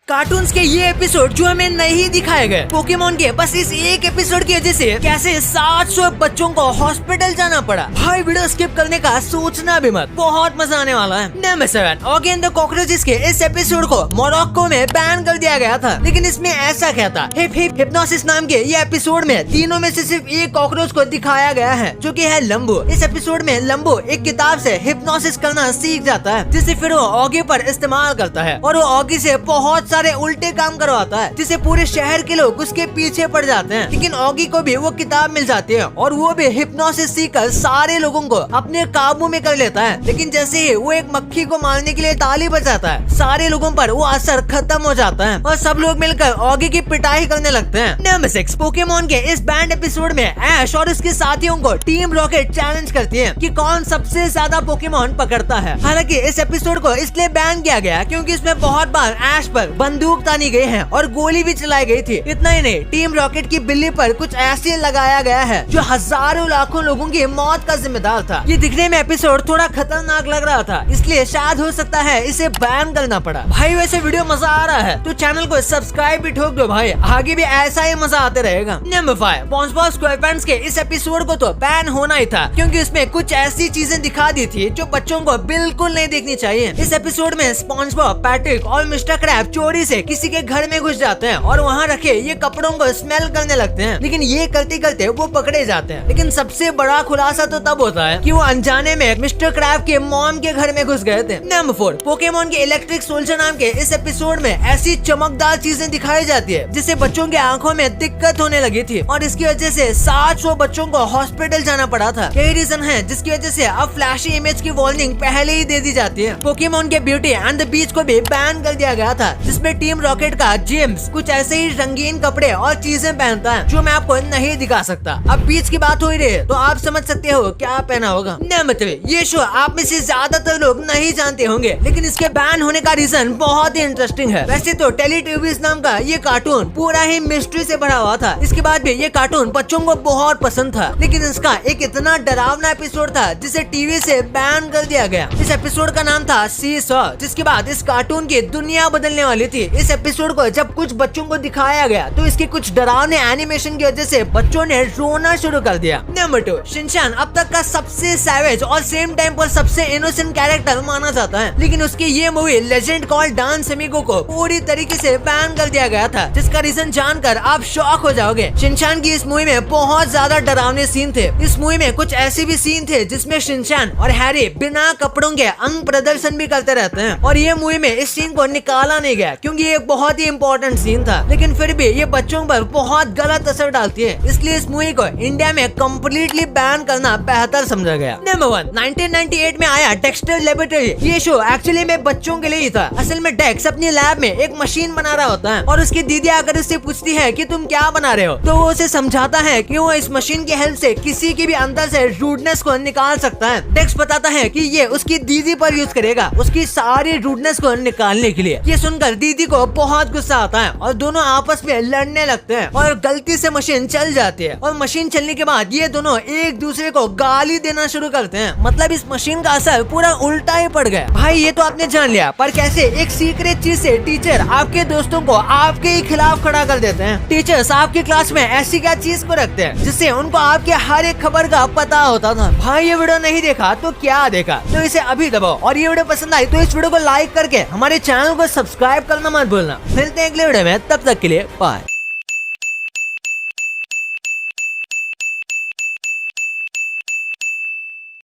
Cartoons के ये episode जो हमें नहीं दिखाए गए पोकेमोन के, बस इस एक एपिसोड की वजह से कैसे 700 बच्चों को हॉस्पिटल जाना पड़ा। भाई वीडियो स्किप करने का सोचना भी मत, बहुत मजा आने वाला है। Number 7 Oggy and the cockroaches के इस एपिसोड को मोरक्को में बैन कर दिया गया था, लेकिन इसमें ऐसा क्या था। हिप्नोसिस नाम के ये एपिसोड में तीनों में से सिर्फ एक कॉकरोच को दिखाया गया है, जो कि है लंबू। इस एपिसोड में लंबू एक किताब से हिप्नोसिस करना सीख जाता है, जिसे फिर वो ऑगी पर इस्तेमाल करता है और वो ऑगी से बहुत सारे उल्टे काम करवाता है, जिसे पूरे शहर के लोग उसके पीछे पड़ जाते हैं। लेकिन ऑगी को भी वो किताब मिल जाती है और वो भी हिप्नोसिस सीखकर सारे लोगों को अपने काबू में कर लेता है। लेकिन जैसे ही वो एक मक्खी को मारने के लिए ताली बजाता है, सारे लोगों पर वो असर खत्म हो जाता है और सब लोग मिलकर ऑगी की पिटाई करने लगते हैं। नंबर 6 पोकेमोन के इस बैंड एपिसोड में ऐश और उसके साथियों को टीम रॉकेट चैलेंज करती है कि कौन सबसे ज्यादा पोकेमोन पकड़ता है। हालांकि इस एपिसोड को इसलिए बैन किया गया क्योंकि इसमें बहुत बार ऐश पर बंदूक तानी गई है और गोली भी चलाई गई थी। इतना ही नहीं, टीम रॉकेट की बिल्ली पर कुछ ऐसे लगाया गया है जो हजारों लाखों लोगों की मौत का जिम्मेदार था। ये दिखने में एपिसोड थोड़ा खतरनाक लग रहा था, इसलिए शायद हो सकता है इसे बैन करना पड़ा। भाई वैसे वीडियो मजा आ रहा है तो चैनल को सब्सक्राइब भी ठोक दो भाई, आगे भी ऐसा ही मजा आते रहेगा। नंबर 5 स्पॉन्जबॉब स्क्वेयरपैंट्स के इस एपिसोड को तो बैन होना ही था क्योंकि उसमें कुछ ऐसी चीजें दिखा दी थी जो बच्चों को बिल्कुल नहीं देखनी चाहिए। इस एपिसोड में स्पॉन्जबॉब, पैट्रिक और मिस्टर क्रैब चोरी से किसी के घर में घुस जाते हैं और वहाँ रखे ये कपड़ों को स्मेल करने लगते हैं, लेकिन ये करते करते वो पकड़े जाते हैं। लेकिन सबसे बड़ा खुलासा तो तब होता है कि वो अनजाने में मिस्टर क्रैब के मॉम के घर में घुस गए थे। नंबर 4 पोकेमोन के इलेक्ट्रिक सोल्जर नाम के इस एपिसोड में ऐसी चमकदार चीजें दिखाई जाती है जिससे बच्चों के आंखों में दिक्कत होने लगी थी और इसकी वजह से 700 बच्चों को हॉस्पिटल जाना पड़ा था। कई रीजन है जिसकी वजह से अब फ्लैशी इमेज की वार्निंग पहले ही दे दी जाती है। पोकेमोन के ब्यूटी एंड द बीच को भी बैन कर दिया गया था, जिसमें टीम रॉकेट का जेम्स कुछ ऐसे ही रंगीन कपड़े और चीजें पहनता है जो मैं आपको नहीं दिखा सकता। अब बीच की बात हो ही रही है तो आप समझ सकते हो क्या पहना होगा। नंबर 3 ये शो आप में से ज्यादातर लोग नहीं जानते होंगे, लेकिन इसके बैन होने का रीजन बहुत ही इंटरेस्टिंग है। वैसे तो टेलीट्यूबीज नाम का ये कार्टून पूरा ही मिस्ट्री से भरा हुआ था। इसके बाद भी ये कार्टून बच्चों को बहुत पसंद था, लेकिन इसका एक इतना डरावना एपिसोड था जिसे टीवी से बैन कर दिया गया। इस एपिसोड का नाम था सी सॉ, जिसके बाद इस कार्टून की दुनिया बदलने वाली थी। इस एपिसोड को जब कुछ बच्चों को दिखाया गया तो इसके कुछ डरावने एनिमेशन की वजह से बच्चों ने रोना शुरू कर दिया। नंबर 2 शिनचैन अब तक का सबसे सैवेज और सेम टाइम पर सबसे इनोसेंट कैरेक्टर माना जाता है, लेकिन उसकी ये movie legend called dance amigo को पूरी तरीके से बैन कर दिया गया था, जिसका रीजन जानकर आप शॉक हो जाओगे। शिनचैन की इस मूवी में बहुत ज्यादा डरावने सीन थे। इस मूवी में कुछ ऐसे भी सीन थे जिसमें शिनचैन और हैरी बिना कपड़ों के अंग प्रदर्शन भी करते रहते हैं और ये मूवी में इस सीन को निकाला नहीं गया क्योंकि ये बहुत ही इम्पोर्टेंट सीन था, लेकिन फिर भी ये बच्चों पर बहुत गलत असर डालती है, इसलिए इस मूवी को इंडिया में कम्प्लीटली बैन करना बेहतर समझा गया। नंबर 1 1998 में आया डेक्स्टर लेबोरेटरी। ये शो एक्चुअली में बच्चों के लिए ही था। असल में डेक्स अपनी लैब में एक मशीन बना रहा होता है और उसकी दीदी आकर उससे पूछती है कि तुम क्या बना रहे हो, तो वो उसे समझाता है कि वो इस मशीन की हेल्प से किसी की भी अंदर से रूडनेस को निकाल सकता है। डेक्स बताता है कि ये उसकी दीदी पर यूज करेगा उसकी सारी रूडनेस को निकालने के लिए। ये सुनकर दीदी को बहुत गुस्सा आता है और दोनों आपस में लड़ने लगते हैं और गलती से मशीन चल जाती है और मशीन चलने के बाद ये दोनों एक दूसरे को गाली देना शुरू करते हैं। मतलब इस मशीन का असर पूरा उल्टा ही पड़ गया। भाई ये तो आपने जान लिया, पर कैसे एक सीक्रेट चीज से टीचर आपके दोस्तों को आपके ही खिलाफ खड़ा कर देते हैं। टीचर्स आपकी क्लास में ऐसी क्या चीज को रखते हैं जिससे उनको आपके हर एक खबर का पता होता था। भाई ये वीडियो नहीं देखा तो क्या देखा, तो इसे अभी दबाओ और ये वीडियो पसंद आई तो इस वीडियो को लाइक करके हमारे चैनल को सब्सक्राइब करना मत भूलना। मिलते हैं अगले वीडियो में, तब तक के लिए बाय।